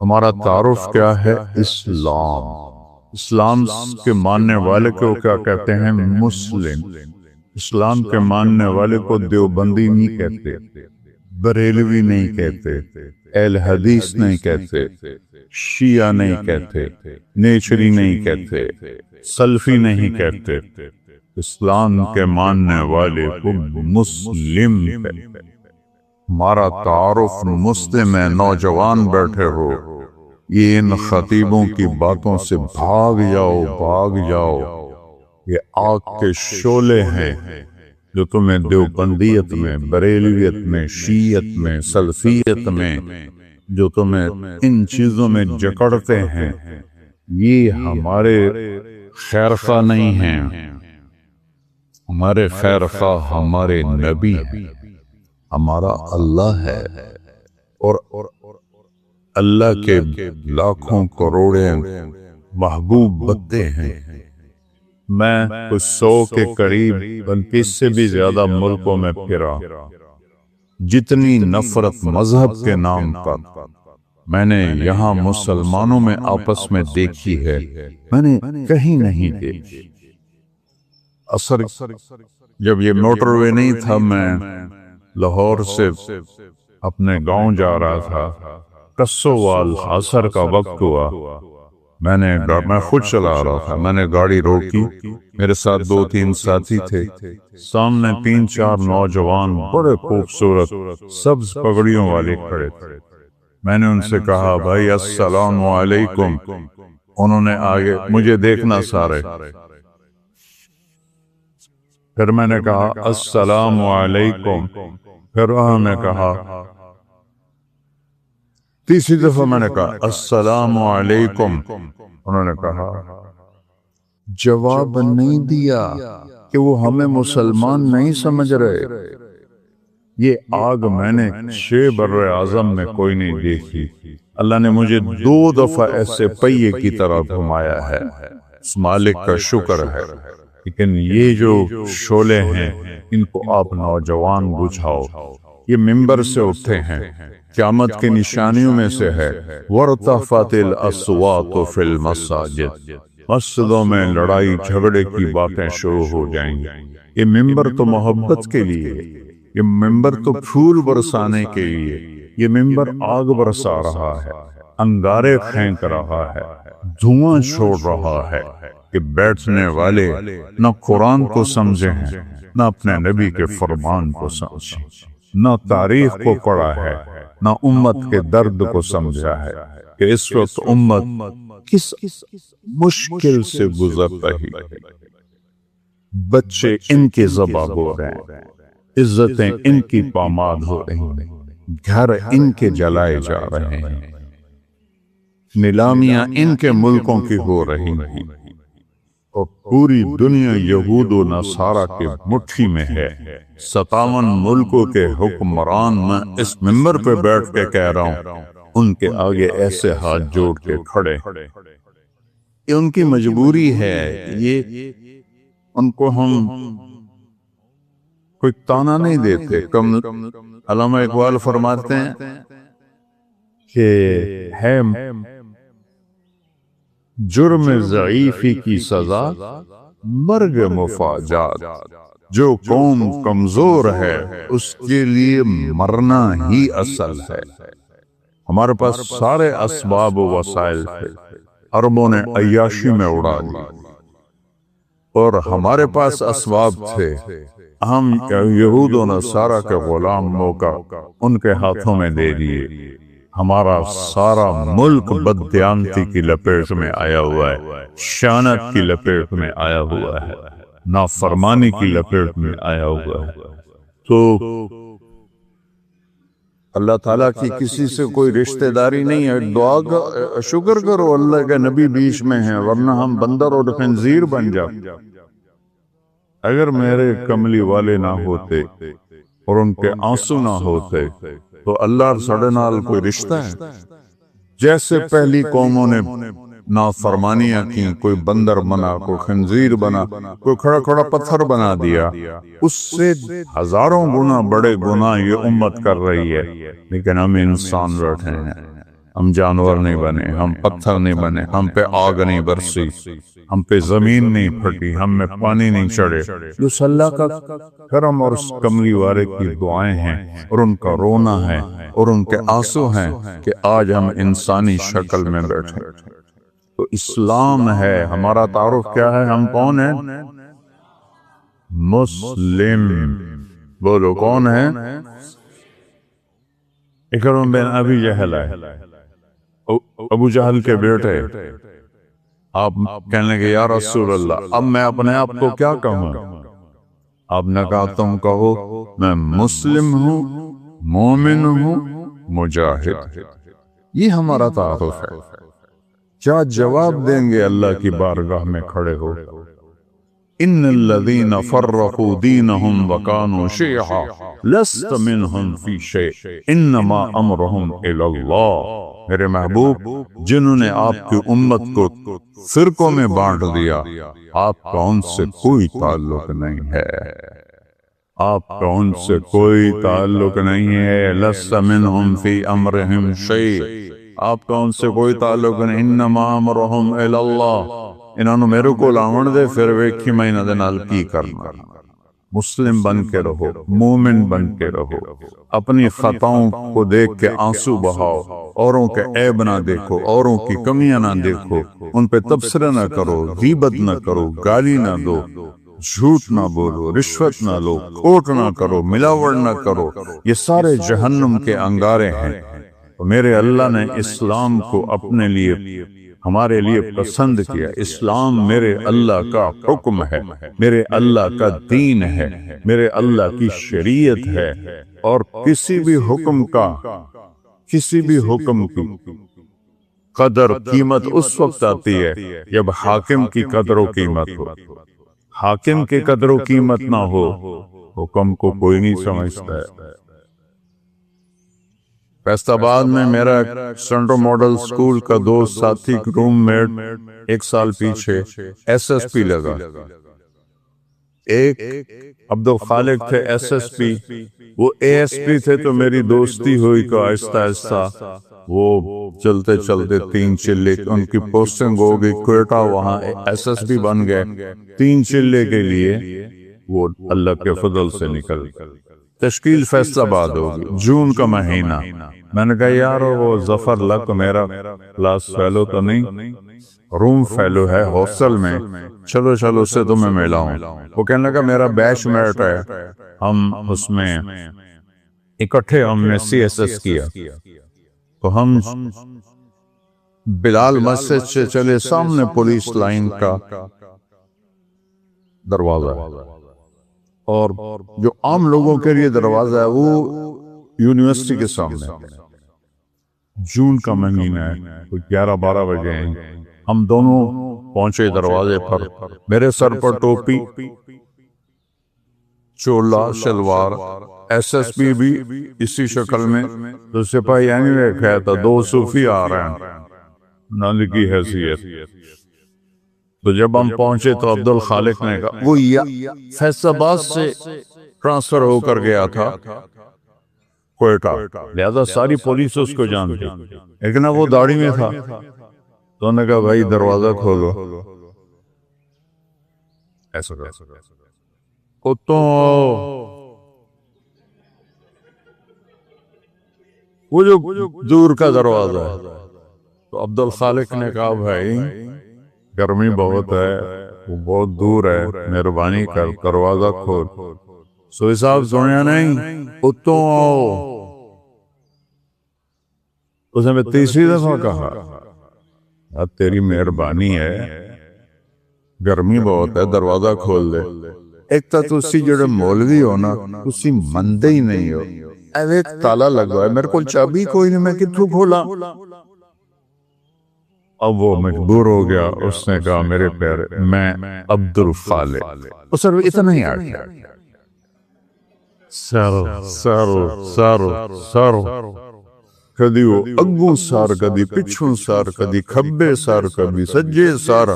ہمارا تعارف کیا ہے؟ اسلام۔ اسلام کے ماننے والے کو کیا کہتے ہیں؟ مسلم۔ اسلام کے ماننے والے کو دیوبندی نہیں کہتے، بریلوی نہیں کہتے، اہل حدیث نہیں کہتے، شیعہ نہیں کہتے، نیچری نہیں کہتے، سلفی نہیں کہتے۔ اسلام کے ماننے والے کو مسلم کہتے۔ ہمارا تعارف مسلم ہے۔ نوجوان بیٹھے ہو، یہ ان خطیبوں کی باتوں سے بھاگ جاؤ، بھاگ جاؤ۔ یہ آگ کے شعلے ہیں جو تمہیں دیوبندیت میں، بریلویت میں، شیعت میں، سلفیت میں، جو تمہیں ان چیزوں میں جکڑتے ہیں، یہ ہمارے خیرخواہ نہیں ہیں۔ ہمارے خیرخواہ ہمارے نبی ہیں، ہمارا اللہ ہے، اور اللہ کے لاکھوں کروڑے محبوب بندے ہیں۔ میں کچھ 100 کے قریب بلکہ اس سے بھی زیادہ ملکوں میں پھرا۔ جتنی نفرت مذہب کے نام پر میں نے یہاں مسلمانوں میں آپس میں دیکھی ہے، میں نے کہیں نہیں دیکھی۔ اثر جب یہ موٹر وے نہیں تھا، میں لاہور سے اپنے گاؤں جا رہا تھا، کسووال عصر کا وقت ہوا، میں خود چلا رہا تھا، میں نے گاڑی روکی، میرے ساتھ 2-3 ساتھی تھے، سامنے 3-4 نوجوان بڑے خوبصورت سبز پگڑیوں والے کھڑے تھے۔ میں نے ان سے کہا بھائی السلام علیکم۔ انہوں نے آگے مجھے دیکھنا سارے، پھر میں نے کہا السلام علیکم، پھر انہوں نے کہا، تیسری دفعہ میں نے کہا السلام علیکم، انہوں نے کہا، جواب نہیں دیا کہ وہ ہمیں مسلمان نہیں سمجھ رہے۔ یہ آگ میں نے 6 بر اعظم میں کوئی نہیں دیکھی۔ اللہ نے مجھے 2 دفعہ ایسے پہیے کی طرح گھمایا ہے، اس مالک کا شکر ہے۔ لیکن یہ جو شعلے ہیں، ان کو آپ نوجوان بجھاؤ۔ یہ ممبر سے اٹھتے ہیں، قیامت کی نشانیوں میں سے ہے وَارْتَفَعَتِ الْأَصْوَاتُ فِي الْمَسَاجِدِ، مسجدوں میں لڑائی جھگڑے کی باتیں شروع ہو جائیں گی۔ یہ ممبر تو محبت کے لیے، یہ ممبر تو پھول برسانے کے لیے، یہ ممبر آگ برسا رہا ہے، انگارے پھینک رہا ہے، دھواں چھوڑ رہا ہے کہ بیٹھنے والے نہ قرآن کو سمجھے ہیں، نہ اپنے نبی کے فرمان کو سمجھے، نہ تاریخ کو پڑھا ہے، نہ امت کے درد کو سمجھا ہے کہ اس وقت امت کس مشکل سے گزر رہی ہے۔ بچے ان کے ذبح ہو رہے ہیں، عزتیں ان کی پامال ہو رہی ہیں، گھر ان کے جلائے جا رہے ہیں، نیلامیاں ان کے ملکوں کی ہو رہی ہیں، اور پوری دنیا یہود و نصارہ کے مٹھی میں ہے۔ 57 ملکوں کے حکمران میں اس ممبر پہ بیٹھ کے کہہ رہا ہوں، ان کے آگے ایسے ہاتھ جوڑ کے کھڑے۔ یہ ان کی مجبوری ہے، یہ ان کو ہم کوئی تانا نہیں دیتے۔ علامہ اقبال فرماتے ہیں کہ ہے جرم ضعیفی کی سزا مرگ مفاجات، جو قوم کمزور ہے اس کے لیے مرنا ہی اصل ہے۔ ہمارے پاس سارے اسباب و وسائل تھے، عربوں نے عیاشی میں اڑا دی، اور ہمارے پاس اسباب تھے، ہم یہود و نصارہ کے غلام موقع ان کے ہاتھوں میں دے دیے۔ ہمارا سارا ملک بددیانتی کی لپیٹ میں آیا ہوا ہے، شانت کی لپیٹ میں آیا ہوا ہے، نافرمانی کی لپیٹ میں آیا ہوا ہے۔ تو اللہ تعالیٰ کی کسی سے کوئی رشتہ داری نہیں ہے۔ دعا کا شکر کرو اللہ کے نبی بیچ میں ہیں، ورنہ ہم بندر اور خنزیر بن جاتے۔ اگر میرے کملی والے نہ ہوتے اور ان کے آنسو نہ ہوتے تو اللہ اور سڑے نال کوئی رشتہ ہے؟ جیسے پہلی قوموں نے نافرمانیاں کی، کوئی بندر بنا، کوئی خنزیر بنا، کوئی کھڑا کھڑا پتھر بنا دیا، اس سے ہزاروں گنا بڑے گناہ یہ امت کر رہی ہے، لیکن ہم انسان بیٹھے ہیں، ہم جانور نہیں بنے، ہم پتھر نہیں بنے، ہم پہ آگ نہیں برسی، ہم پہ زمین نہیں پھٹی، ہم میں پانی نہیں چڑھے۔ جو اللہ کا کرم اور اس کملی والے کی دعائیں ہیں اور ان کا رونا ہے اور ان کے آنسو ہیں کہ آج ہم انسانی شکل میں بیٹھے۔ تو اسلام ہے ہمارا تعارف کیا ہے؟ ہم کون ہیں؟ مسلم۔ بولو کون ہیں؟ اکرم بن ابی جہل ہے، ابو جہل کے بیٹے۔ آپ کہنے لگے یا رسول اللہ اب میں اپنے آپ کو کیا کہوں؟ آپ نے کہا تم کہو میں مسلم ہوں، مومن ہوں، مجاہد۔ یہ ہمارا تعارف ہے۔ کیا جواب دیں گے اللہ کی بارگاہ میں کھڑے ہو؟ ان الذین فرقوا دینہم وکانوا شیعا لست منہم فی شیء انما امرہم الی اللہ۔ میرے محبوب، جنہوں نے آپ کی امت کو فرقوں میں بانٹ دیا، آپ کا ان سے کوئی تعلق نہیں ہے، آپ کا ان سے کوئی تعلق نہیں ہے۔ لست منہم فی امرہم شیء، آپ کا ان سے کوئی تعلق نہیں۔ انما امرہم الی اللہ، انہوں نے میرے کو لاون دے پھر ویکھی میں انہاں دے نال کی کرنا۔ مسلم بن کے رہو، مومن بن کے رہو، اپنی خطاؤں کو دیکھ کے آنسو بہاؤ، اوروں کے عیب نہ دیکھو، اوروں کی کمیاں نہ دیکھو، ان پہ تبصرہ نہ کرو، غیبت نہ کرو، گالی نہ دو، جھوٹ نہ بولو، رشوت نہ لو، کھوٹ نہ کرو، ملاوڑ نہ کرو۔ یہ سارے جہنم کے انگارے ہیں۔ میرے اللہ نے اسلام کو اپنے لیے ہمارے لیے پسند کیا۔ اسلام میرے اللہ کا حکم ہے، میرے اللہ کا دین ہے، میرے اللہ کی شریعت ہے۔ اور کسی بھی حکم کی قدر قیمت اس وقت آتی ہے جب حاکم کی قدر و قیمت ہو۔ حاکم کی قدر و قیمت نہ ہو، حکم کو کوئی نہیں سمجھتا ہے۔ فیصل آباد میں میرا سینٹرل ماڈل سکول کا دوست ساتھی روم میٹ ایک سال پیچھے ایس ایس پی لگا۔ ایک عبدالخالق تھے ایس ایس پی، وہ اے ایس پی تھے، تو میری دوستی ہوئی کہ آہستہ آہستہ وہ چلتے چلتے 3 چلے ان کی پوسٹنگ ہو گئی کوئٹہ، وہاں ایس ایس پی بن گئے۔ 3 چلے کے لیے وہ اللہ کے فضل سے نکل تشکیل فیصل آباد ہوگی، جون کا مہینہ۔ میں نے کہا یار وہ ظفر لک میرا کلاس فیلو تو نہیں، روم فیلو ہے ہاسٹل میں، چلو اس سے تمہیں ملاؤں۔ وہ کہنے لگا میرا بیچ میٹ ہے، ہم اس میں اکٹھے ہم نے سی ایس ایس کیا۔ تو ہم بلال مسجد سے چلے، سامنے پولیس لائن کا دروازہ ہے، اور جو عام لوگوں کے لیے دروازہ ہے وہ یونیورسٹی کے سامنے۔ جون کا مہینہ ہے، 11-12 بجے ہیں، ہم دونوں پہنچے دروازے پر۔ میرے سر پر ٹوپی، چولا شلوار، ایس ایس پی بھی اسی شکل میں، تو سپاہی یعنی رکھا تھا 2 صوفی آ رہے ہیں نال کی حیثیت۔ تو جب ہم پہنچے تو عبدالخالق نے کہا وہ فیصل آباد سے ٹرانسفر ہو کر گیا تھا کوئٹہ، لہذا ساری پولیس اس کو جانتی، لیکن وہ داڑھی میں تھا۔ تو انہوں نے کہا بھائی دروازہ کھولو، ایسا کتوں وہ جو دور کا دروازہ ہے۔ تو عبدالخالق نے کہا بھائی گرمی بہت ہے، وہ بہت دور ہے، مہربانی کر دروازہ کھول۔ سوئی صاحب سنیا نہیں، اتوں آؤ۔ اس نے 3 دفعہ کہا اب تیری مہربانی ہے، گرمی بہت ہے، دروازہ کھول دے۔ ایک تا تسی جڑے مولوی ہو نا، تسی مندے ہی نہیں ہو۔ ایک تالا لگا ہے، میرے کو چابی کوئی نہیں، میں کتھوں کھولا؟ اب وہ مجبور ہو گیا، اس نے کہا میرے پیارے میں عبدالخالق، اس نے اتنا ہی آ گیا، سر کدی وہ اگوں سار، کدی پچھوں سار، کدی کھبے سار، کدی سجے سار۔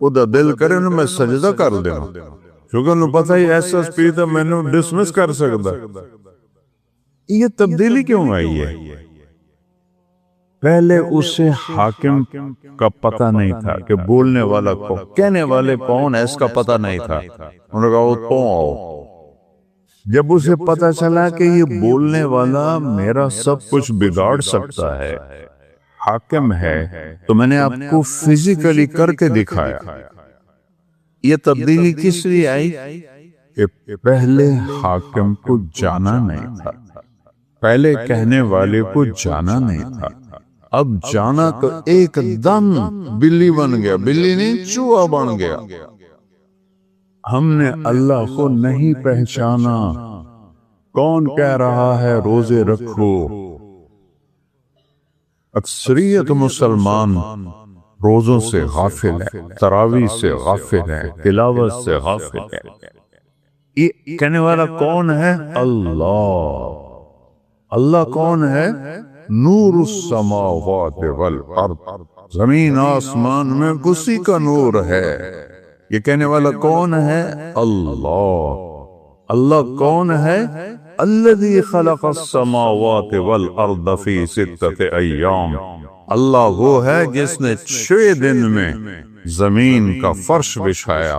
وہ دا دل کرے نا میں سجدہ کر دینا، کیونکہ انہوں پتہ ہی ایس ایس پی تھا، میں نے ڈسمس کر سکتا۔ یہ تبدیلی کیوں آئی ہے؟ پہلے اسے حاکم کا پتہ نہیں تھا کہ بولنے والا کون، کہنے والے کون ہے اس کا پتہ نہیں تھا. انہوں نے کہا وہ تو آؤ. جب اسے پتہ چلا کہ یہ بولنے والا میرا سب کچھ بگاڑ سکتا ہے، حاکم ہے، تو میں نے آپ کو فزیکلی کر کے دکھایا. یہ تبدیلی کس لیے آئی؟ کہ پہلے حاکم کو جانا نہیں تھا، پہلے کہنے والے کو جانا نہیں تھا. اب جانا تو ایک دم بلی بن گیا، بلی نہیں چوہا بن گیا. ہم نے اللہ کو نہیں پہچانا. کون کہہ رہا ہے روزے رکھو؟ اکثریت مسلمان روزوں سے غافل ہے، تراویح سے غافل ہے، تلاوت سے غافل ہے. یہ کہنے والا کون ہے؟ اللہ. اللہ کون ہے؟ نور السماوات والارض، زمین آسمان میں اسی کا نور ہے. یہ کہنے والا کون ہے؟ اللہ. اللہ کون ہے؟ الذی خلق السماوات والارض فی 6 ایام. اللہ وہ ہے جس نے 6 دن میں زمین کا فرش بچھایا،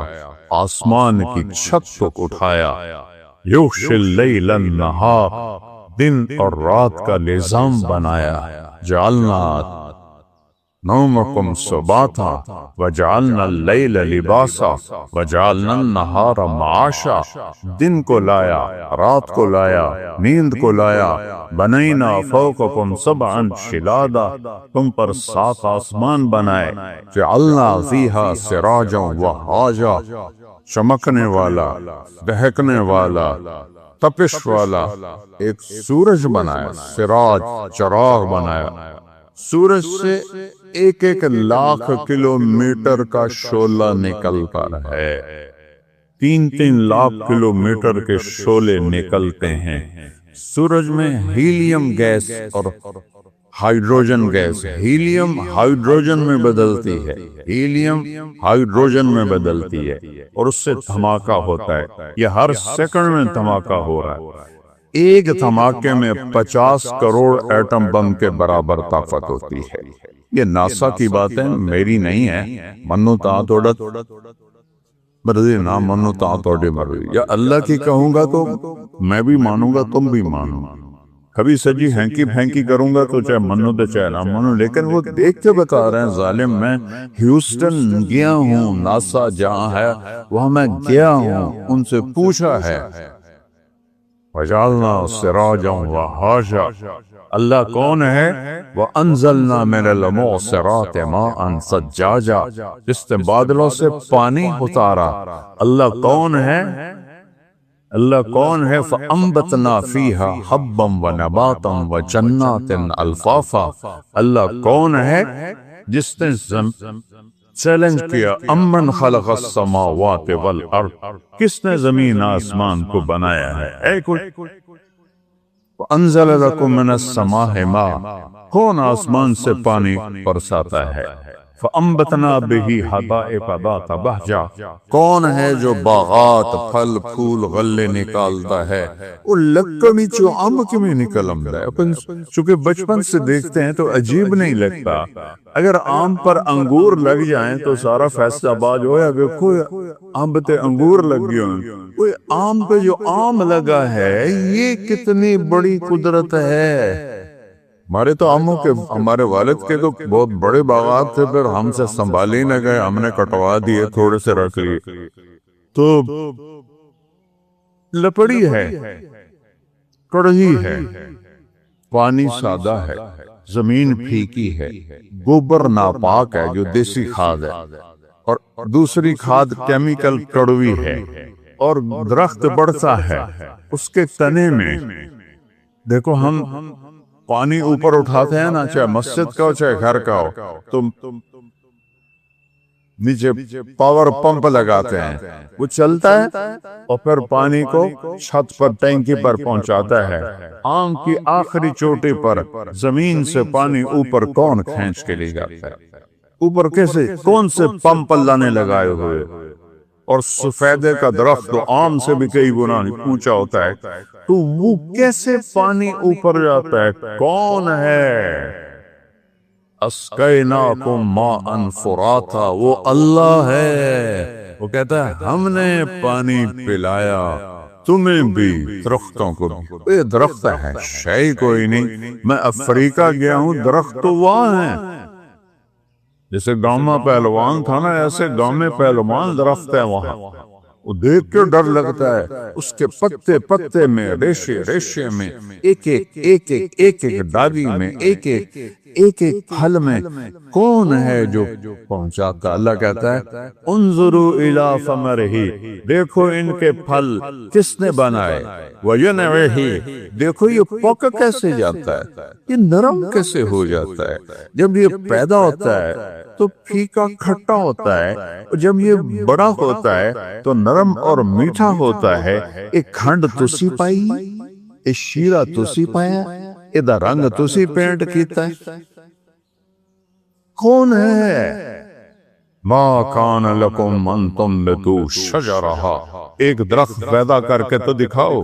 آسمان کی چھت کو اٹھایا. یغشی اللیل النہار، دن اور رات کا نظام بنایا. جعلنا نومکم سباتا وجعلنا اللیل لباسا وجعلنا النہار معاشا. دن کو لایا، رات کو لایا، نیند کو لایا. بنینا فوقکم سبعا شدادا، تم پر 7 آسمان بنائے. جعلنا فیہا سراجا وہاجا، چمکنے والا، دہکنے والا، تپش والا. ایک سورج بنایا، سراج چراغ بنایا. سورج سے 1 لاکھ کلومیٹر کا شعلہ نکلتا ہے. 3 لاکھ کلومیٹر کے شعلے نکلتے ہیں. سورج میں ہیلیم گیس اور ہائیڈروجن گیس، ہیلیم ہائیڈروجن میں بدلتی ہے، ہیلیم ہائیڈروجن میں بدلتی ہے، اور اس سے دھماکہ ہوتا ہے. یہ ہر سیکنڈ میں دھماکہ ہو رہا ہے. ایک دھماکے میں 50 کروڑ ایٹم بم کے برابر طاقت ہوتی ہے. یہ ناسا کی باتیں میری نہیں ہے. منو تا توڑت مرضی نہ منو تا توڑی مرضی. یا اللہ کی کہوں گا تو میں بھی مانوں گا، تم بھی مانو. کبھی سجی ہینکی پھینکی کروں گا تو چاہے منو تو چاہے نہ منو. لیکن وہ دیکھ کے بتا رہے ہیں ظالم. میں ہیوسٹن گیا ہوں، ناسا جہاں ہے وہاں میں گیا ہوں، ان سے پوچھا ہے. وجعلنا سراجا وہاجا. اللہ کون ہے؟ وانزلنا من المعصرات ماء ثجاجا، جس نے بادلوں سے پانی اتارا. اللہ کون ہے؟ اللہ کون ہے؟ فانبتنا فیہا حبا ونباتا وجنات الفافا. اللہ کون ہے جس نے چیلنج کیا امن خلق السماوات والارض، کس نے زمین آسمان کو بنایا ہے؟ اے کوئی انزل لکم من السماء ماء، کون آسمان سے پانی برساتا ہے؟ فانبتنا بہ حدائق ذات بہجہ، کون ہے جو باغات پھل پھول غلے نکالتا ہے؟ وہ لکمی چو امک میں نکلم ہے. چونکہ بچپن سے دیکھتے ہیں تو عجیب نہیں لگتا. اگر آم پر انگور لگ جائیں تو سارا فیصلہ آباد ہو یا دیکھو آم پہ انگور لگ گئے. کوئی آم پہ جو آم لگا ہے یہ کتنی بڑی قدرت ہے. ہمارے تو آموں کے، ہمارے والد کے تو بہت بڑے باغات تھے، پھر ہم سے سنبھالی نہ گئے، ہم نے کٹوا دیے، تھوڑے سے رکھ لیے. تو لپڑی ہے، کڑہی ہے، پانی سادہ ہے، زمین پھیکی ہے، گوبر ناپاک ہے جو دیسی کھاد ہے، اور دوسری کھاد کیمیکل کڑوی ہے. اور درخت بڑھتا ہے، اس کے تنے میں دیکھو ہم پانی اوپر اٹھاتے ہیں نا، چاہے مسجد کا ہو چاہے گھر کا ہو، تو نیچے پاور پمپ لگاتے ہیں، وہ چلتا ہے اور پھر پانی کو چھت پر ٹینکی پر پہنچاتا ہے. آم کی آخری چوٹی پر زمین سے پانی اوپر کون کھینچ کے لے جاتا ہے؟ اوپر کیسے؟ کون سے پمپ اللہ نے لگائے ہوئے؟ اور سفیدے کا درخت تو آم سے بھی کئی گنا اونچا ہوتا ہے، تو وہ کیسے پانی اوپر جاتا ہے؟ کون ہے؟ اسقیناکم ماء فراتا، وہ اللہ ہے، وہ کہتا ہے ہم نے پانی پلایا تمہیں بھی، درختوں کو بھی۔ یہ درخت ہے شے کوئی نہیں، میں افریقہ گیا ہوں، درخت تو وہاں ہیں، جیسے گاؤں میں پہلوان تھا نا، ایسے گاؤں میں پہلوان درخت ہے وہاں، وہ دیکھ کے ڈر لگتا ہے، اس کے پتے پتے میں، ریشے ریشے میں، ایک ایک ڈالی میں، ایک ایک پھل میں کون ہے جو پہنچاتا؟ اللہ کہتا ہے انظروا الی ثمرہ، دیکھو ان کے پھل کس نے بنائے، وینعہ، دیکھو یہ پک کیسے جاتا ہے، یہ نرم کیسے ہو جاتا ہے، جب یہ پیدا ہوتا ہے تو پھیکا کھٹا ہوتا ہے، اور جب یہ بڑا ہوتا ہے تو نرم اور میٹھا ہوتا ہے۔ ایک کھنڈ تسی پائی، ایک شیرہ تسی پایا، ادھر رنگ تسی پینٹ کیتا ہے، کون ہے؟ ما کان لکم ان تنبتوا شجرہا، ایک درخت پیدا کر کے تو دکھاؤ۔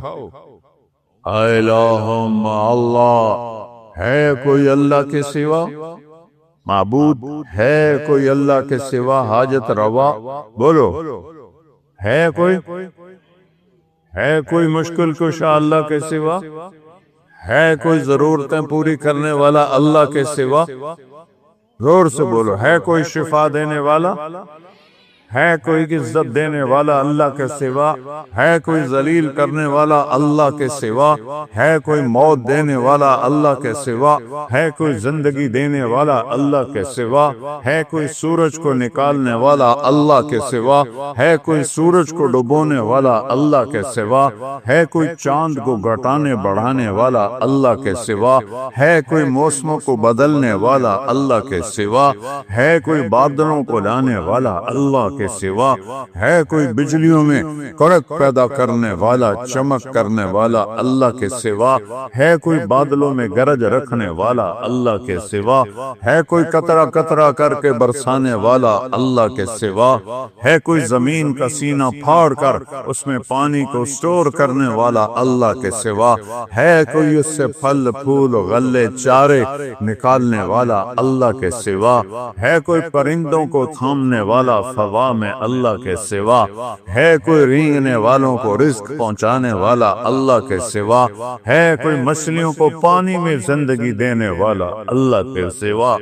الہم، اللہ ہے کوئی اللہ کے سوا؟ معبود ہے کوئی اللہ کے سوا؟ حاجت روا بولو، ہے کوئی؟ ہے کوئی مشکل کشا اللہ کے سوا؟ ہے کوئی ضرورتیں پوری کرنے والا اللہ کے سوا؟ زور سے بولو، ہے کوئی شفا دینے والا؟ ہے کوئی عزت دینے والا اللہ کے سوا؟ ہے کوئی ذلیل کرنے والا اللہ کے سوا؟ ہے کوئی موت دینے والا اللہ کے سوا؟ ہے کوئی زندگی دینے والا اللہ کے سوا؟ ہے کوئی سورج کو نکالنے والا اللہ کے سوا؟ ہے کوئی سورج کو ڈبونے والا اللہ کے سوا؟ ہے کوئی چاند کو گھٹانے بڑھانے والا اللہ کے سوا؟ ہے کوئی موسموں کو بدلنے والا اللہ کے سوا؟ ہے کوئی بادلوں کو لانے والا اللہ کے سوا؟ ہے کوئی بجلیوں میں کڑک پیدا کرنے والا، چمک کرنے والا اللہ کے سوا؟ ہے کوئی بادلوں میں گرج رکھنے والا اللہ کے سوا؟ ہے کوئی قطرہ قطرہ کر کے برسانے والا اللہ کے سوا؟ ہے کوئی زمین کا سینہ پھاڑ کر اس میں پانی کو سٹور کرنے والا اللہ کے سوا؟ ہے کوئی اس سے پھل پھول غلے چارے نکالنے والا اللہ کے سوا؟ ہے کوئی پرندوں کو تھامنے والا فضا میں اللہ کے سوا؟ ہے کوئی رینگنے والوں کو رزق پہنچانے والا اللہ کے سوا؟ ہے کوئی مچھلیوں کو پانی میں زندگی دینے والا اللہ کے سوا؟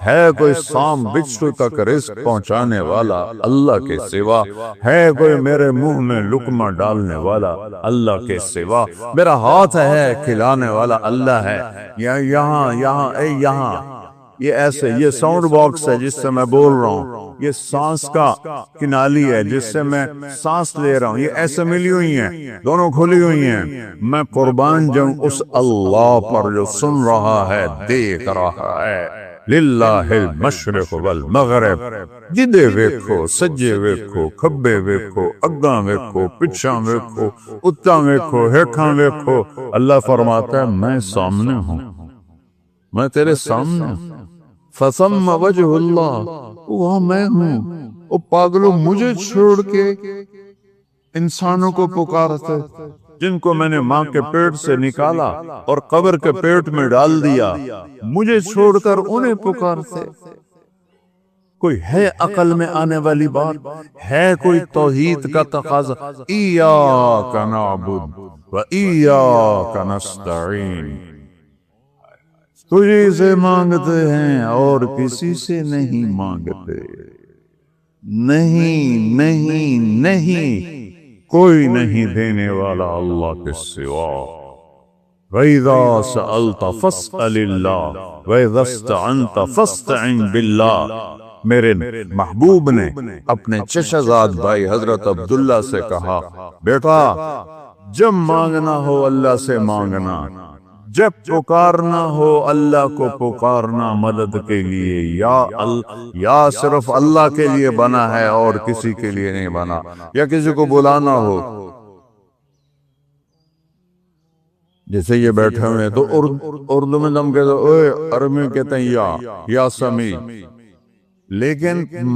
ہے کوئی سام بچھو تک رزق پہنچانے والا اللہ کے سوا؟ ہے کوئی میرے منہ میں لقمہ ڈالنے والا اللہ کے سوا؟ میرا ہاتھ ہے کھلانے والا اللہ ہے، یہاں یہ ایسے، یہ ساؤنڈ باکس ہے جس سے میں بول رہا ہوں، یہ سانس کا کنالی ہے جس سے میں سانس لے رہا ہوں، یہ ایسے ملی ہوئی ہیں، دونوں کھلی ہوئی ہیں۔ میں قربان جاؤں اس اللہ پر جو سن رہا ہے، دیکھ رہا ہے۔ للہ المشرق والمغرب، جدے ویکھو سجے ویکھو کھبے ویکھو اگاں ویکھو پچھاں ویکھو اتاں ویکھو ہیٹھاں ویکھو، اللہ فرماتا ہے میں سامنے ہوں، میں تیرے سامنے ہوں۔ فثم وجہ اللہ، وہاں میں ہوں۔ او پاگلو، مجھے چھوڑ کے انسانوں کو پکارتے جن کو میں نے ماں کے پیٹ سے نکالا اور قبر کے پیٹ میں ڈال دیا، مجھے چھوڑ کر انہیں پکارتے؟ کوئی ہے عقل میں آنے والی بات؟ ہے کوئی توحید کا تقاضا؟ ایاک نعبد و ایاک نستعین، تجھے سے مانگتے ہیں اور کسی سے نہیں مانگتے، نہیں نہیں نہیں، کوئی نہیں دینے والا اللہ کے سوا۔ وَإِذَا سَأَلْتَ فَاسْأَلِ اللَّهَ وَإِذَا اسْتَعَنْتَ فَاسْتَعِنْ بِاللَّهِ۔ میرے محبوب نے اپنے چچزاد بھائی حضرت عبداللہ سے کہا، بیٹا جب مانگنا ہو اللہ سے مانگنا، جب پکارنا ہو اللہ کو پکارنا مدد کے لیے، یا صرف اللہ کے لیے بنا ہے اور کسی کے لیے نہیں بنا، یا کسی کو بلانا ہو۔ جیسے یہ بیٹھے ہوئے تو اردو میں ہم کہتے ہیں، عربی میں کہتے ہیں یا سمیع، لیکن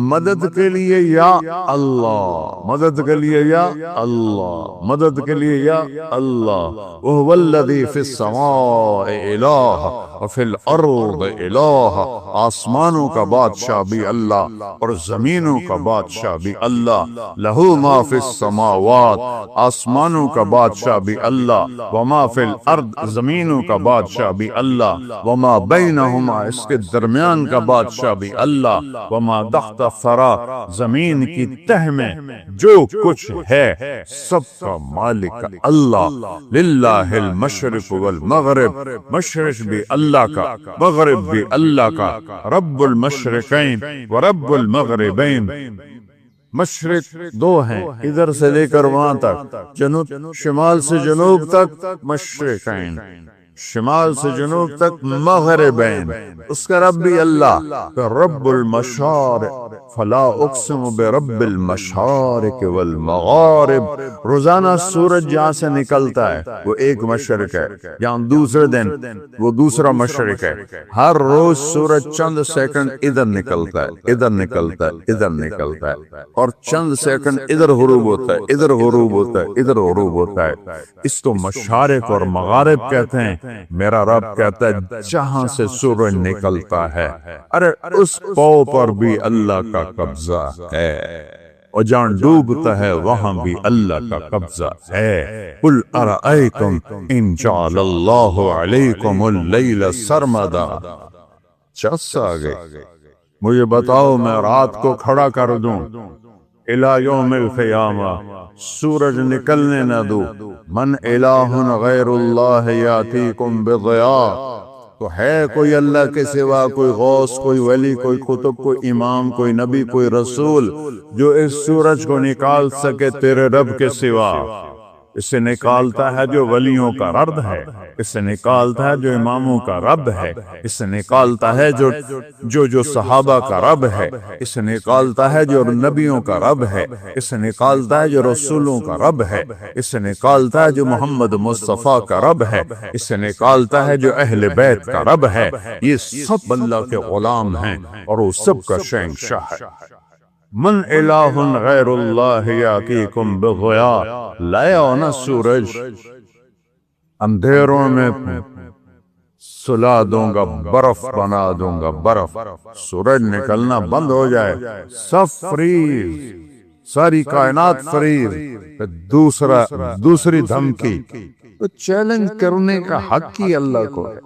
مدد کے لیے یا اللہ، مدد کے لیے یا اللہ، مدد کے لیے یا اللہ۔ وَهُوَ الَّذِي فِي السَّمَاءِ إِلَٰهٌ وفی الارض الہ، آسمانوں کا بادشاہ بھی اللہ اور زمینوں کا بادشاہ بھی اللہ، لہو ما فی السماوات، آسمانوں کا بادشاہ بھی اللہ، وما فی الارض، زمینوں کا بادشاہ بھی اللہ، وما بینہما، اس کے درمیان کا بادشاہ بھی اللہ، وما تحت الثری، زمین کی تہ میں جو کچھ ہے سب کا مالک اللہ، للہ المشرق والمغرب، مشرق بھی اللہ کا، مغرب بھی اللہ کا، رب المشرقین ورب المغربین، مشرق دو ہیں ادھر سے لے کر وہاں تک، جنوب شمال سے جنوب تک مشرقین، شمال سے جنوب تک مغربین، اس کا رب بھی اللہ، رب المشارق، فلا اقسم برب المشارق والمغارب، روزانہ سورج جہاں سے نکلتا ہے وہ ایک مشرق ہے، جہاں دوسرے دن وہ دوسرا مشرق ہے، ہر روز سورج چند سیکنڈ ادھر نکلتا ہے، ادھر نکلتا ہے، ادھر نکلتا ہے، اور چند سیکنڈ ادھر غروب ہوتا ہے، ادھر غروب ہوتا ہے، ادھر غروب ہوتا ہے، اس کو مشارق اور مغارب کہتے ہیں۔ میرا رب کہتا ہے جہاں سے سورج نکلتا ہے، ارے اس پاؤں پر بھی اللہ کا قبضہ ہے، اور جہاں ڈوبتا ہے وہاں بھی اللہ کا قبضہ ہے۔ قل ارأیتم ان جعل اللہ علیکم اللیل سرمدا، چس آ گئی، مجھے بتاؤ میں رات کو کھڑا کر دوں الی یوم القیامہ، سورج نکلنے نہ دو، من الہ غیر اللہ یاتیکم بضیاء، تو ہے کوئی اللہ کے سوا، کوئی غوث، کوئی ولی، کوئی قطب، کوئی امام، کوئی نبی، کوئی رسول جو اس سورج کو نکال سکے تیرے رب کے سوا؟ اسے نکالتا ہے جو ولیوں کا رب ہے، اسے نکالتا ہے جو اماموں کا رب ہے، اسے نکالتا ہے جو صحابہ کا رب ہے، اسے نکالتا ہے جو نبیوں کا رب ہے، اسے نکالتا ہے جو رسولوں کا رب ہے، اسے نکالتا ہے جو محمد مصطفیٰ کا رب ہے، اسے نکالتا ہے جو اہل بیت کا رب ہے۔ یہ سب اللہ کے غلام ہیں اور وہ سب کا شہنشاہ ہے۔ من الہ غیر اللہ یاتیکم بضیاء، لایا ہونا سورج، اندھیروں میں سلا دوں گا، برف بنا دوں گا، برف، سورج نکلنا بند ہو جائے سب فریز، ساری کائنات فریز۔ دوسری دھمکی، تو چیلنج کرنے کا حق ہی اللہ کو ہے۔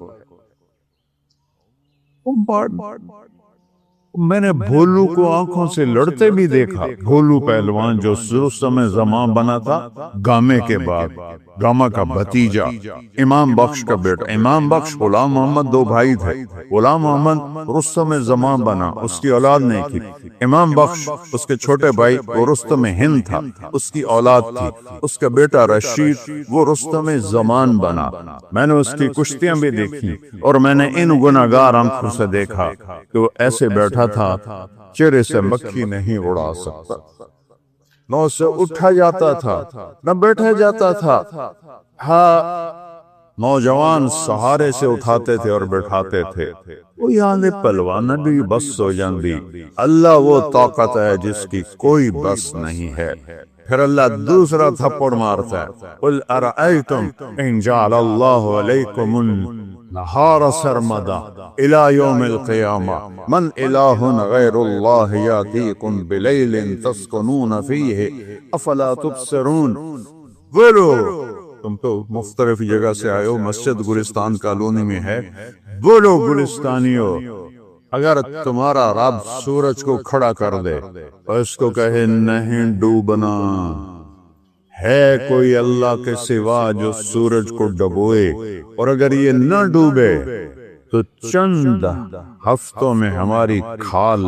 میں نے بھولو کو آنکھوں سے لڑتے بھی دیکھا، بھولو پہلوان جو رستم زمان بنا تھا گامے کے بعد، گاما کا بھتیجا، امام بخش کا بیٹا، امام بخش غلام محمد دو بھائی تھے، غلام محمد رستم زمان بنا، اس کی اولاد نہیں تھی، امام بخش اس کے چھوٹے بھائی وہ رستم ہند تھا، اس کی اولاد تھی، اس کا بیٹا رشید وہ رستم زمان بنا۔ میں نے اس کی کشتیاں بھی دیکھی، اور میں نے ان گناہگار آنکھوں سے دیکھا کہ وہ ایسے بیٹھا تھا چہرے سے مکھی نہیں اڑا سکتا، نہ اسے اٹھا جاتا تھا نہ بیٹھا جاتا تھا، ہاں نوجوان سہارے سے اٹھاتے تھے اور بیٹھاتے تھے، وہ یہاں پلوان بھی بس ہو جاندی۔ اللہ وہ طاقت ہے جس کی کوئی بس نہیں ہے۔ پھر اللہ دوسرا تھپڑ مارتا ہے، قل ارأیتم ان جعل اللہ علیکم النہار سرمدا الی یوم القیامہ من الہ غیر اللہ یاتیکم بلیل تسکنون فیہ افلا تبصرون۔ بولو، تم تو مختلف جگہ سے آئے ہو، مسجد گلستان کالونی میں ہے، بولو گلستانیو، اگر تمہارا رب سورج کو کھڑا کر دے اور اس کو کہے نہیں ڈوبنا، ہے کوئی اللہ کے سوا جو سورج کو ڈبوئے، اور اگر یہ نہ ڈوبے تو چند ہفتوں میں ہماری کھال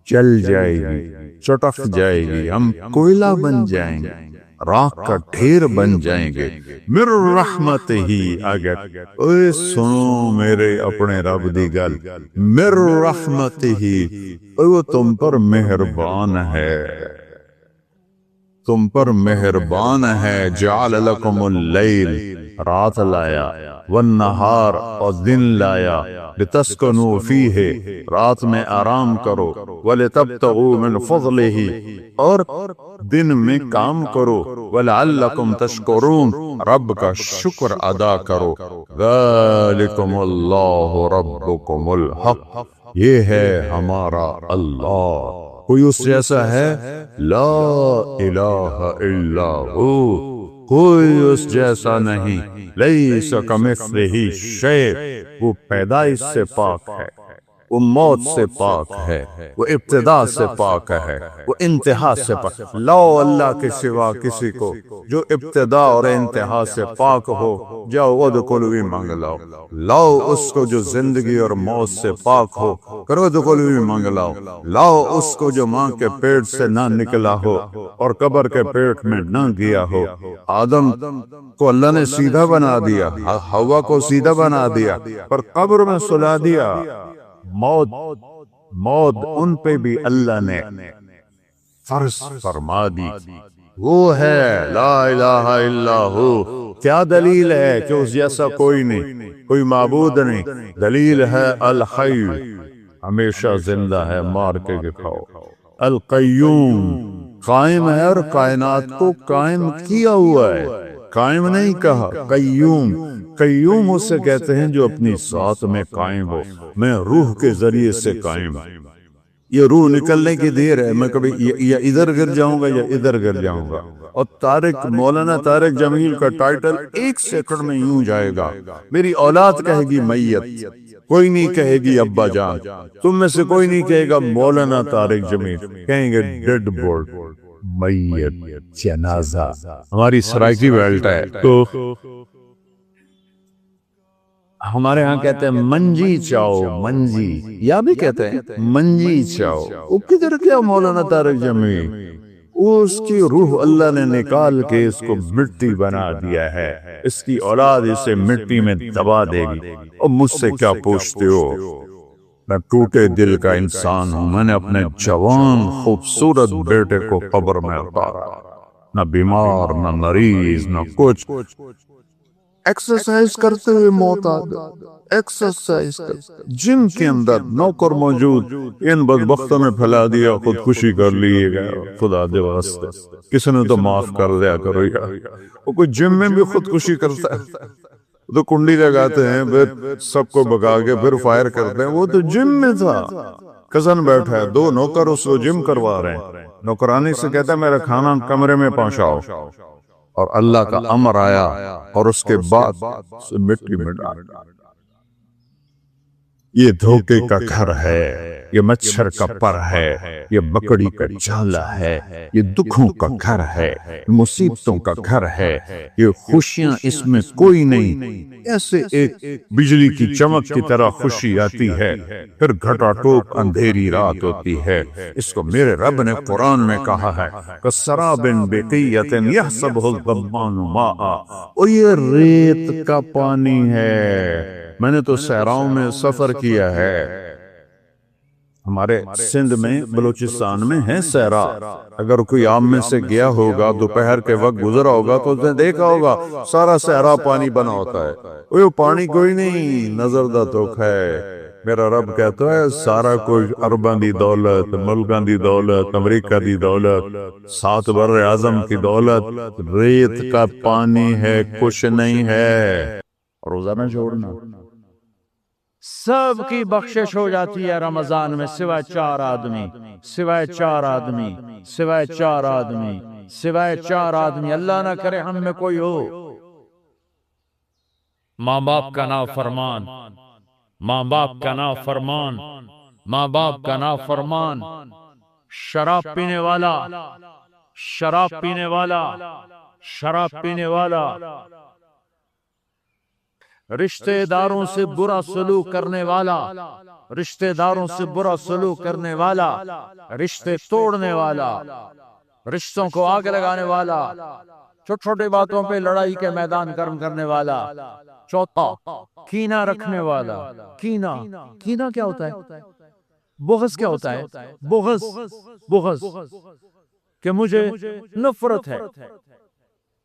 جل جائے گی، چٹک جائے گی، ہم کوئلہ بن جائیں گے، راکھ کا ڈھیر بن جائیں گے۔ مر رحمت ہی، اگر اے سنو میرے اپنے رب دی گل، مر رحمت ہی، وہ تم پر مہربان ہے۔ تم پر مہربان ہے، جعل لکم اللیل، رات لایا، والنہار، اور دن لایا، لتسکنوا فیہ، رات میں آرام کرو، ولتبتغوا من فضلہ، اور دن میں کام کرو، ولعلکم تشکرون، رب کا شکر ادا کرو۔ ذالکم اللہ ربکم الحق، یہ ہے ہمارا اللہ، کوئی اس جیسا ہے؟ لا الہ الا ہو، کوئی اس جیسا نہیں، لیس کمثلہ شیء، وہ پیدائش سے پاک ہے، وہ موت سے پاک ہے، وہ ابتدا سے پاک ہے، وہ انتہا سے پاک۔ لاؤ اللہ کے سوا کسی کو جو ابتدا اور انتہا سے پاک ہو، جاؤ ادخلوا مانگ لاؤ۔ لاؤ اس کو جو زندگی اور موت سے پاک ہو، کرو ادخلوا مانگ لاؤ۔ لاؤ اس کو جو ماں کے پیٹ سے نہ نکلا ہو اور قبر کے پیٹ میں نہ گیا ہو۔ آدم کو اللہ نے سیدھا بنا دیا، حوا کو سیدھا بنا دیا، پر قبر میں سلا دیا۔ موت ان پہ بھی اللہ نے فرض فرما دی۔ وہ ہے لا الہ الا ہو۔ کیا دلیل ہے کہ اس جیسا کوئی نہیں، کوئی معبود نہیں؟ دلیل ہے الحی، ہمیشہ زندہ ہے، مار کے دکھاؤ۔ القیوم، قائم ہے اور کائنات کو قائم کیا ہوا ہے، قائم نہیں کہا، قیوم۔ قیوم اسے کہتے ہیں جو اپنی ذات میں قائم ہو، میں روح کے ذریعے سے قائم ہوں۔ یہ روح نکلنے کی دیر ہے، میں کبھی یا ادھر گر جاؤں گا یا ادھر گر جاؤں گا۔ اور مولانا طارق جمیل کا ٹائٹل 1 سیکنڈ میں یوں جائے گا، میری اولاد کہے گی میت، کوئی نہیں کہے گی ابا جان، تم میں سے کوئی نہیں کہے گا مولانا طارق جمیل، کہیں گے ڈیڈ باڈی، میت، جنازہ۔ ہماری سرائکی بیلٹ ہے تو ہمارے ہاں کہتے ہیں منجی چاؤ، منجی، یا بھی کہتے ہیں منجی چاؤ۔ وہ کدھر کیا مولانا طارق جمیل؟ اس کی روح اللہ نے نکال کے اس کو مٹی بنا دیا ہے، اس کی اولاد اسے مٹی میں دبا دے گی۔ اور مجھ سے کیا پوچھتے ہو؟ میں ٹوٹے دل کا انسان ہوں، میں نے اپنے جوان خوبصورت بیٹے کو قبر میں اتارا، نہ بیمار نہ مریض نہ کچھ، ایکسرسائز کرتے ہوئے موت آ گئی، ایکسرسائز جن کے اندر نوکر موجود، ان بدبختوں نے پھیلا دیا، خودکشی کر لیے گئے، خدا دے واسطے کسی نے تو معاف کر دیا کرو یار۔ وہ کوئی جم میں بھی خودکشی کرتا ہے تو کنڈی لگاتے ہیں، پھر سب کو بگا کے پھر فائر کرتے ہیں، وہ تو جم میں تھا، کزن بیٹھا ہے، 2 نوکر اس کو جم کروا رہے ہیں، نوکرانی سے کہتا ہے میرا کھانا کمرے میں پہنچاؤ، اور اللہ کا امر آیا اور اس کے بعد مٹی میں ڈال۔ یہ دھوکے کا گھر ہے، یہ مچھر کا پر ہے، یہ مکڑی کا جالا ہے، یہ دکھوں کا گھر ہے، مصیبتوں کا گھر ہے، یہ خوشیاں اس میں کوئی نہیں۔ ایسے ایک بجلی کی چمک کی طرح خوشی آتی ہے، پھر گھٹا ٹوپ اندھیری رات ہوتی ہے۔ اس کو میرے رب نے قرآن میں کہا ہے کسراب بقیۃ یحسبہ الظمآن ماء، اور یہ ریت کا پانی ہے۔ میں نے تو صحراؤں میں سفر کیا ہے، ہمارے سندھ میں بلوچستان میں ہے صحرا، اگر کوئی آپ میں سے گیا ہوگا دوپہر کے وقت گزرا ہوگا تو اس نے دیکھا ہوگا سارا صحرا پانی بنا ہوتا ہے، وہ پانی کوئی نہیں، نظر دا دھوکا ہے۔ میرا رب کہتا ہے سارا کچھ ارباں دی دولت، ملکاں دی دولت، امریکہ دی دولت، 7 بر اعظم کی دولت ریت کا پانی ہے، کچھ نہیں ہے۔ روزہ نہ چھوڑنا، سب کی بخشش ہو جاتی ہے رمضان میں، سوائے 4 آدمی، سوائے 4 آدمی، سوائے 4 آدمی، سوائے 4 آدمی، اللہ نہ کرے ہم میں کوئی ہو۔ ماں باپ کا نافرمان، ماں باپ کا نافرمان، ماں باپ کا نافرمان، شراب پینے والا، شراب پینے والا، شراب پینے والا، رشتہ داروں سے برا سلوک کرنے والا، رشتہ داروں سے برا سلوک کرنے والا، رشتے توڑنے والا، رشتوں کو آگ لگانے والا، چھوٹی چھوٹی باتوں پہ لڑائی کے میدان گرم کرنے والا۔ چوتھا، کینہ رکھنے والا۔ کینہ، کینہ کیا ہوتا ہے؟ بغض کیا ہوتا ہے؟ بغض، بغض، کہ مجھے نفرت ہے،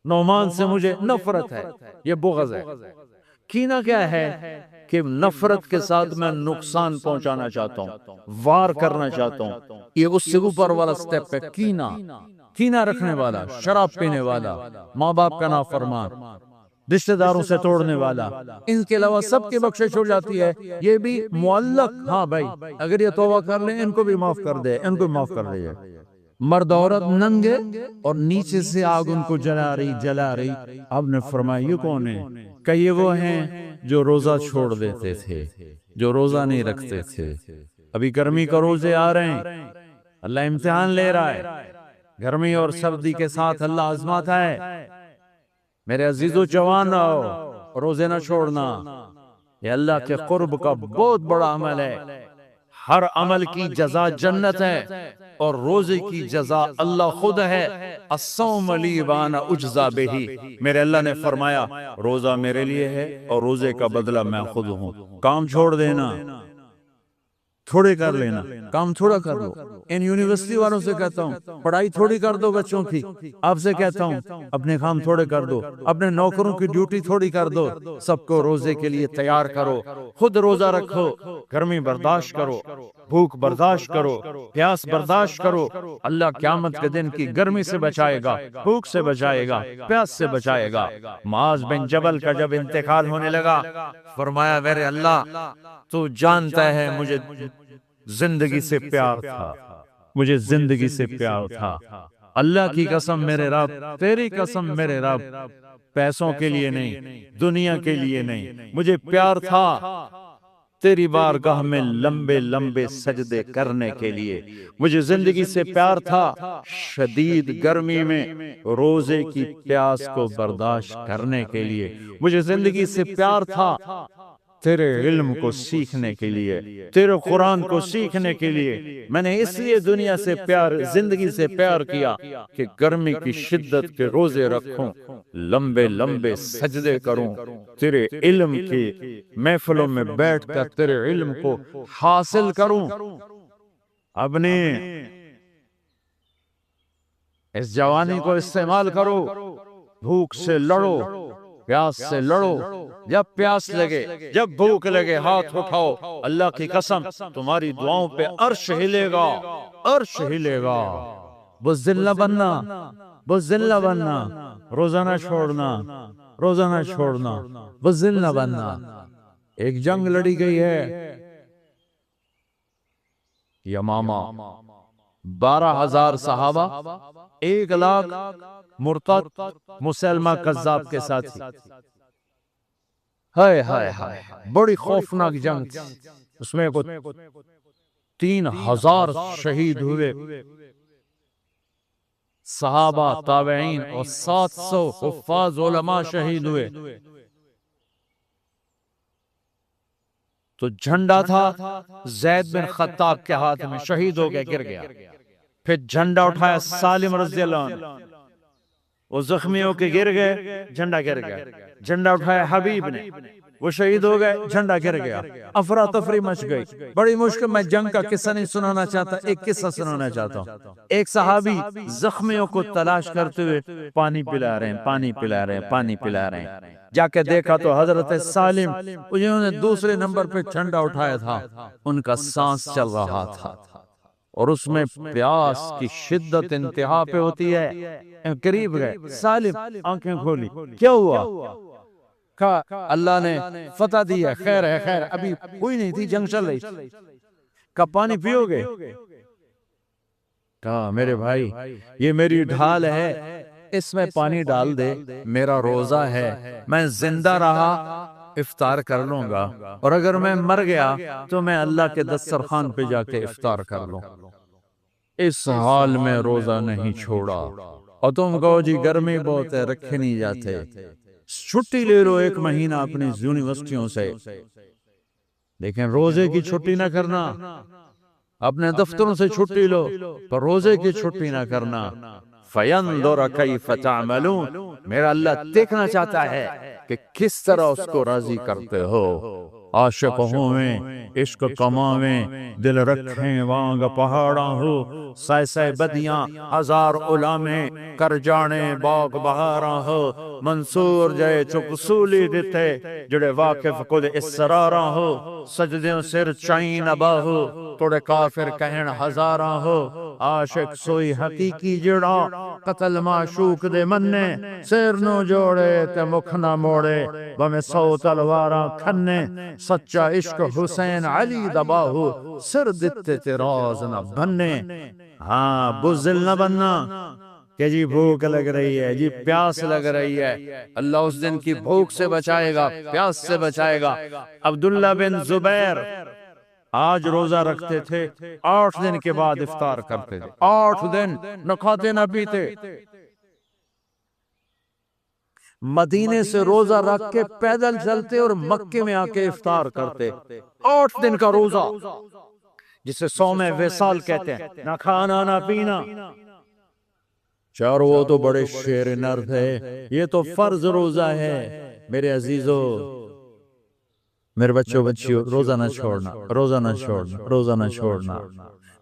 نعمان سے مجھے نفرت ہے، یہ بغض ہے۔ کینہ کیا ہے؟ کہ نفرت کے ساتھ میں نقصان پہنچانا چاہتا ہوں، وار کرنا چاہتا ہوں، یہ اس سے اوپر والا سٹیپ ہے کینہ۔ کینہ رکھنے والا، شراب پینے والا، ماں باپ کا نافرمان، رشتہ داروں سے توڑنے والا، ان کے علاوہ سب کی بخشش ہو جاتی ہے، یہ بھی معلق۔ ہاں بھائی اگر یہ توبہ کر لیں ان کو بھی معاف کر دے، ان کو معاف کر دے۔ مرد عورت ننگے اور نیچے سے آگ ان کو جلا رہی۔ آپ نے فرمایا یہ کون ہے؟ کہ یہ وہ ہیں جو روزہ چھوڑ دیتے تھے، جو روزہ نہیں رکھتے تھے۔ ابھی گرمی کا روزے آ رہے ہیں، اللہ امتحان لے رہا ہے، گرمی اور سردی کے ساتھ اللہ آزماتا ہے۔ میرے عزیزو جوان رہو، روزے نہ چھوڑنا، یہ اللہ کے قرب کا بہت بڑا عمل ہے۔ ہر عمل کی جزا جنت ہے اور روزے کی جزا اللہ خود ہے۔ الصوم لی وانا اجزا بہ، میرے اللہ نے فرمایا روزہ میرے لیے ہے اور روزے کا بدلہ میں خود ہوں۔ کام چھوڑ دینا، تھوڑے کر لینا، کام تھوڑا کر دو۔ ان یونیورسٹی والوں سے کہتا ہوں پڑھائی تھوڑی کر دو بچوں کی، آپ سے کہتا ہوں اپنے کام تھوڑے کر دو، اپنے نوکروں کی ڈیوٹی تھوڑی کر دو، سب کو روزے کے لیے تیار کرو، خود روزہ رکھو، گرمی برداشت کرو، بھوک برداشت کرو، پیاس برداشت کرو۔ اللہ قیامت کے دن کی گرمی سے بچائے گا، بھوک سے بچائے گا، پیاس سے بچائے گا۔ معاذ بن جبل کا جب انتقال ہونے لگا، فرمایا میرے اللہ تو جانتا ہے مجھے زندگی سے پیار تھا، مجھے زندگی سے پیار تھا۔ اللہ کی قسم میرے رب، تیری قسم میرے رب، پیسوں کے لیے نہیں، دنیا کے لیے نہیں، مجھے پیار تھا تیری بارگاہ میں لمبے لمبے سجدے کرنے کے لیے، مجھے زندگی سے پیار تھا شدید گرمی میں روزے کی پیاس کو برداشت کرنے کے لیے، مجھے زندگی سے پیار تھا تیرے علم کو سیکھنے کے لیے، تیرے قرآن کو سیکھنے کے لیے۔ میں نے اس لیے دنیا سے پیار، زندگی سے پیار کیا کہ گرمی کی شدت کے روزے رکھوں، لمبے لمبے سجدے کروں، تیرے علم کی محفلوں میں بیٹھ کر تیرے علم کو حاصل کروں۔ اپنی اس جوانی کو استعمال کرو، بھوک سے لڑو، پیاس سے لڑو، جب پیاس لگے، جب بھوک لگے ہاتھ اٹھاؤ، اللہ کی قسم تمہاری دعاؤں پہ عرش ہلے گا، عرش ہلے گا۔ بزدل نہ بننا، بزدل نہ بننا، روزہ نہ چھوڑنا، روزہ نہ چھوڑنا، بزدل نہ بننا۔ ایک جنگ لڑی گئی ہے یمامہ، 12,000 صحابہ، 1,00,000 مرتد مسلمہ کذاب کے ساتھی۔ ہائے ہائے ہائے، بڑی خوفناک جنگ تھی، اس میں 3,000 شہید ہوئے، صحابہ، تابعین اور 700 حفاظ علماء شہید ہوئے۔ تو جھنڈا تھا زید بن خطاب کے ہاتھ میں، شہید ہو گیا، گر گیا۔ پھر جھنڈا اٹھایا سالم رضی اللہ عنہ، وہ زخمی ہو کے گر گئے، جھنڈا گر گیا۔ جھنڈا اٹھایا حبیب نے، وہ شہید ہو گئے، جھنڈا گر گیا۔ افراتفری مچ گئی، بڑی مشکل۔ میں جنگ کا قصہ نہیں سنانا چاہتا، ایک قصہ سنانا چاہتا ہوں۔ ایک صحابی زخمیوں کو تلاش کرتے ہوئے پانی پلا رہے ہیں، پانی پلا رہے ہیں، پانی پلا رہے ہیں۔ جا کے دیکھا تو حضرت سالم جنہوں نے دوسرے نمبر پہ جھنڈا اٹھایا تھا، ان کا سانس چل رہا تھا، اور اس میں پیاس کی شدت انتہا پہ ہوتی ہے۔ قریب گئے، سالم آنکھیں کھولی، کیا ہوا؟ کہا اللہ نے فتح دی ہے، خیر ہے، خیر، ابھی کوئی نہیں تھی، جنگ چل رہی۔ کہا پانی پیو گے؟ کہا میرے بھائی یہ میری ڈھال ہے، اس میں پانی ڈال دے، میرا روزہ ہے، میں زندہ رہا افطار کر لوں گا، اور اگر میں مر گیا تو میں اللہ کے دسترخوان پہ جا کے افطار کر لوں۔ اس حال میں روزہ نہیں چھوڑا، اور تم کہو جی گرمی بہت ہے، رکھے نہیں جاتے، چھٹی لے لو 1 مہینہ اپنی یونیورسٹیوں سے، لیکن روزے کی چھٹی نہ کرنا۔ اپنے دفتروں سے چھٹی لو پر روزے کی چھٹی نہ کرنا۔ فَيَنْظُرَ كَيْفَ تَعْمَلُونَ، میرا اللہ دیکھنا چاہتا ہے کہ کس طرح اس کو راضی کرتے ہو۔ عاشق ہوئیں عشق کماویں دل رکھیں وانگ پہاڑاں ہو سائے سائے بدیاں ہزار علامیں کر جانے باغ بہاراں ہو منصور جائے چپ سولی دیتے جڑے واقف خود اسراراں ہو سجدیوں سر چائن ابا ہو توڑے کافر کہن ہزاراں ہو عاشق سوئی حقیقی جڑا قتل معشوق دے مننے سر نو جوڑے تے مکھ نہ موڑے بمیں 100 تلواراں کھنے سچا عشق حسین علی دباہو سر دیتے تے راز نہ بننے ہاں بزدل نہ بننا کہ جی بھوک لگ رہی ہے جی پیاس لگ رہی ہے اللہ اس دن کی بھوک سے بچائے گا پیاس سے بچائے گا عبداللہ بن زبیر آج روزہ رکھتے تھے 8 دن کے بعد افطار کرتے تھے 8 دن نہ کھاتے نہ پیتے مدینے سے روزہ رکھ کے پیدل چلتے اور مکے میں آ کے افطار کرتے 8 دن کا روزہ جسے صوم وصال کہتے ہیں نہ کھانا نہ پینا چاروں وہ تو بڑے شیر نر تھے یہ تو فرض روزہ ہے میرے عزیزو میرے بچوں بچیوں روزہ نہ چھوڑنا روزہ نہ چھوڑنا روزہ نہ چھوڑنا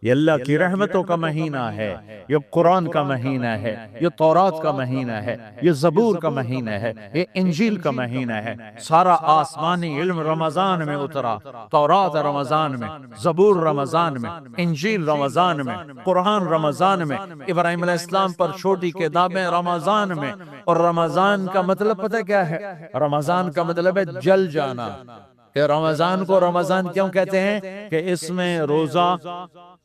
یہ اللہ کی رحمتوں کا مہینہ ہے یہ قرآن کا مہینہ ہے یہ تورات کا مہینہ ہے یہ زبور کا مہینہ ہے یہ انجیل کا مہینہ ہے سارا آسمانی علم رمضان میں اترا تورات رمضان میں زبور رمضان میں انجیل رمضان میں قرآن رمضان میں ابراہیم علیہ السلام پر چھوٹی کتابیں رمضان میں اور رمضان کا مطلب پتہ کیا ہے رمضان کا مطلب ہے جل جانا کہ رمضان کو رمضان کیوں کہتے ہیں کہ اس میں روزہ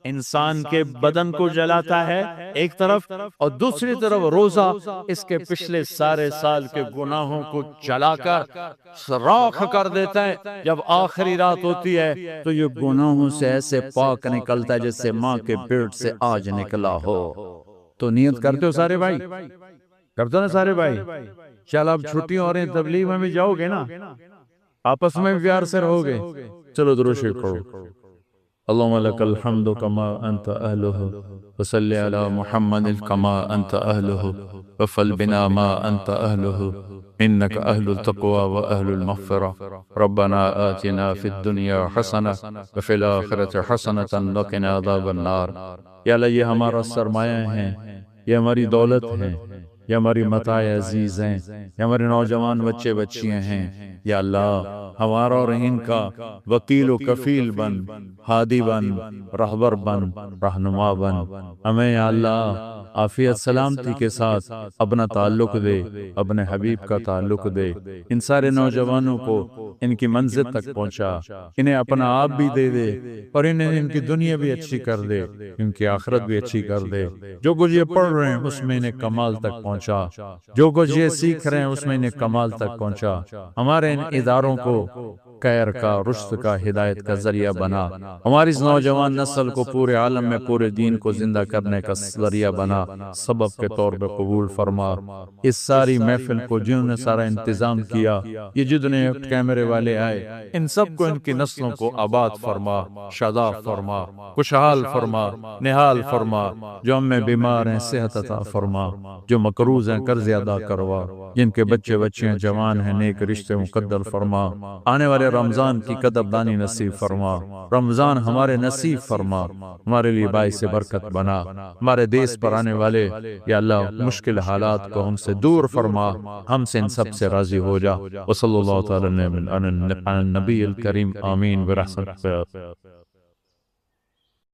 انسان کے بدن کو جلاتا ہے ایک طرف اور دوسری طرف روزہ اس کے پچھلے سارے سال کے گناہوں کو جلا کر راکھ کر دیتا ہے جب آخری رات ہوتی ہے تو یہ گناہوں سے ایسے پاک نکلتا ہے جیسے ماں کے پیٹ سے آج نکلا ہو تو نیت کرتے ہو سارے بھائی کرتے ہو نا سارے بھائی چل اب چھٹیوں ہو رہی ہیں تبلیغ میں بھی جاؤ گے نا آپس میں بھی پیار سے رہو گے چلو درود شریف پڑھو اللہم لک الحمد کما انت اہلہ وصلی علی محمد کما انت اہلہ وفل بنا ما انت اہلہ انک اہل التقوی و اہل المغفرہ ربنا آتنا فی الدنیا حسنہ وفی الآخرۃ حسنۃ وقنا عذاب النار یا اللہ یہ ہمارا سرمایہ ہیں یہ ہماری دولت ہے یہ ہماری متاع عزیز ہیں یہ ہمارے نوجوان بچے بچیاں ہیں یا اللہ ہمارا اور ان کا وکیل و کفیل بن ہادی بن رہبر بن رہنما بن ہمیں یا اللہ عافیت سلامتی کے ساتھ اپنا تعلق دے اپنے حبیب کا تعلق دے ان سارے نوجوانوں کو ان کی منزل تک پہنچا انہیں اپنا آپ بھی دے دے اور انہیں ان کی دنیا بھی اچھی کر دے ان کی آخرت بھی اچھی کر دے جو کچھ یہ پڑھ رہے ہیں اس میں انہیں کمال تک پہنچا جو کچھ یہ سیکھ رہے ہیں اس میں انہیں کمال تک پہنچا ہمارے ان اداروں کو خیر کا رشد کا ہدایت کا ذریعہ بنا ہماری اس نوجوان نسل کو پورے عالم میں پورے دین کو زندہ کرنے کا ذریعہ بنا سبب کے طور پہ قبول فرما اس ساری محفل کو جنہوں نے سارا انتظام کیا یہ جتنے کیمرے والے آئے ان سب کو ان کی نسلوں کو آباد فرما شاداب فرما خوشحال فرما نحال فرما جو ہم میں بیمار ہیں صحت عطا فرما جو مقروض ہیں قرض ادا کروا جن کے بچے بچیاں جوان ہیں نیک رشتے مقدر فرما آنے والے رمضان کی قدردانی نصیب فرما رمضان ہمارے نصیب فرما ہمارے لیے باعث برکت بنا ہمارے دیس پر آنے والے یا اللہ مشکل حالات کو ہم سے دور فرما ہم سے ان سب سے راضی ہو جا وصلی اللہ تعالی علی النبی الکریم آمین برحمتک